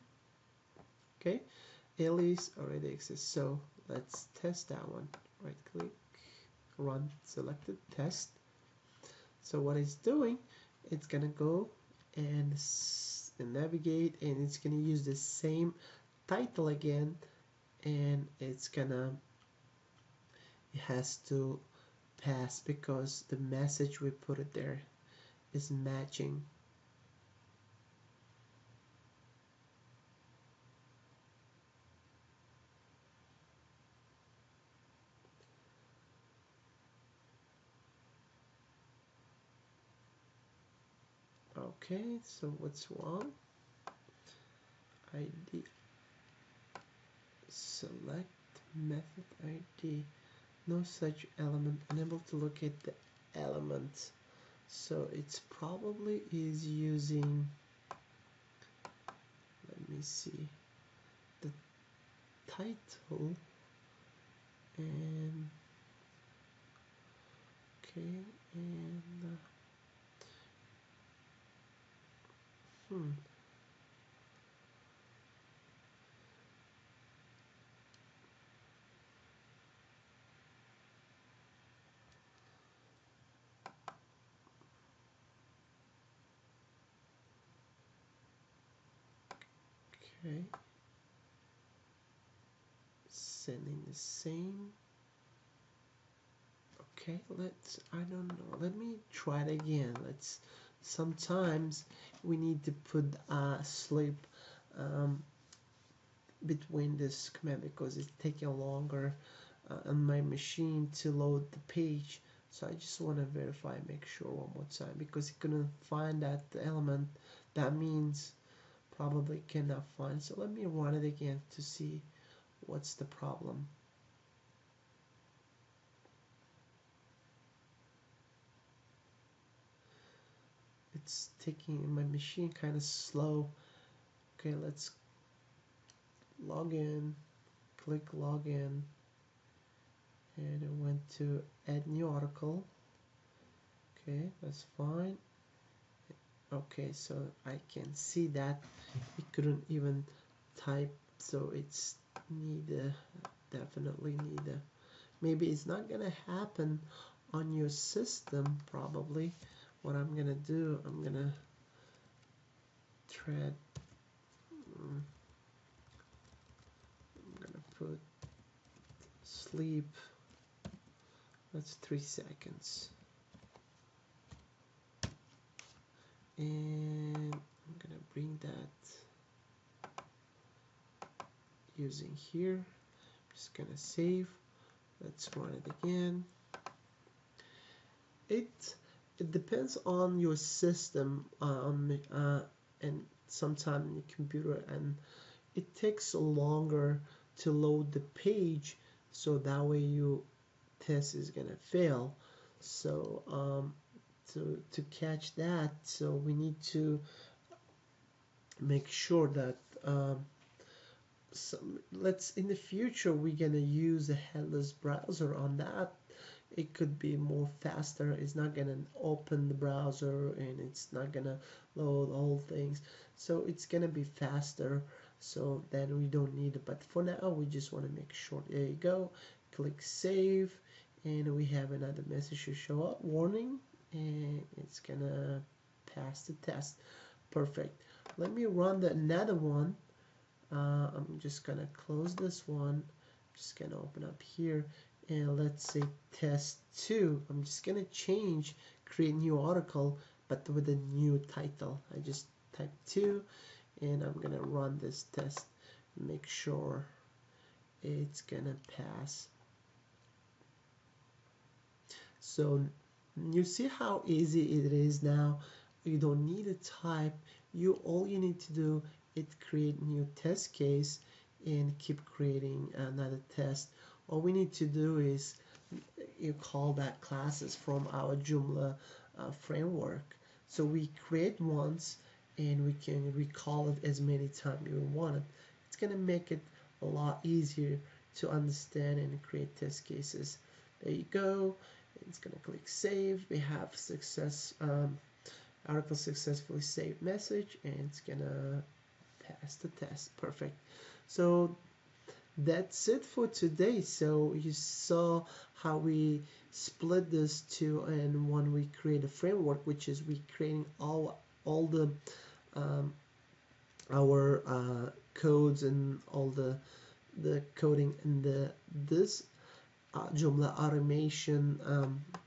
Okay, Alice already exists, so let's test that one. Right click, run selected test. So what it's doing, it's gonna go and navigate, and it's gonna use the same title again, and it has to pass because the message we put it there is matching. Okay, so what's wrong? ID, select method ID, no such element, unable to locate the element. So it's probably is using, let me see, the title, and okay, and okay, sending the same. Okay, I don't know, let me try it again. Sometimes we need to put a sleep between this command because it's taking longer on my machine to load the page. So I just want to verify, make sure one more time, because it couldn't find that element. That means probably cannot find. So let me run it again to see what's the problem. It's taking my machine kind of slow. Okay, let's log in, click login, and it went to add new article. Okay, that's fine. Okay, so I can see that it couldn't even type, so it's definitely need a, maybe it's not gonna happen on your system. Probably what I'm gonna do, I'm gonna thread, I'm gonna put sleep, that's 3 seconds, and I'm gonna bring that using here. Just gonna save. Let's run it again. It it depends on your system and sometimes your computer, and it takes longer to load the page, so that way your test is gonna fail. So to catch that, so we need to make sure that let's in the future we're gonna use a headless browser on that. It could be more faster. It's not gonna open the browser and it's not gonna load all things, so it's gonna be faster, so then we don't need it. But for now we just want to make sure. There you go, click save, and we have another message to show up, warning, and it's gonna pass the test. Perfect. Let me run another one. I'm just gonna close this one. Just gonna open up here, and let's say test 2. I'm just gonna change, create new article, but with a new title. I just type 2, and I'm gonna run this test, make sure it's gonna pass. So you see how easy it is now. You don't need to type. All you need to do is create new test case and keep creating another test. All we need to do is you call back classes from our Joomla framework. So we create once and we can recall it as many times you want it. It's gonna make it a lot easier to understand and create test cases. There you go. It's gonna click save. We have article successfully saved message, and it's gonna pass the test. Perfect. So that's it for today. So you saw how we split this two, and when we create a framework, which is we creating all the our codes and all the coding in this Joomla automation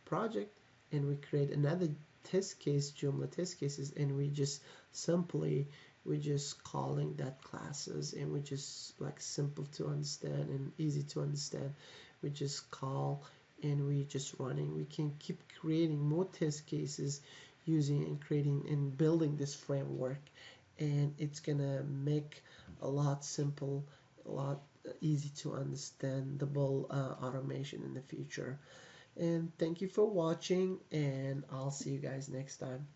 project, and we create another test case, Joomla test cases, and we just calling that classes, and we just like simple to understand and easy to understand. We just call and we just running. We can keep creating more test cases using and creating and building this framework, and it's gonna make a lot simple, a lot easy to understandable automation in the future. And thank you for watching, and I'll see you guys next time.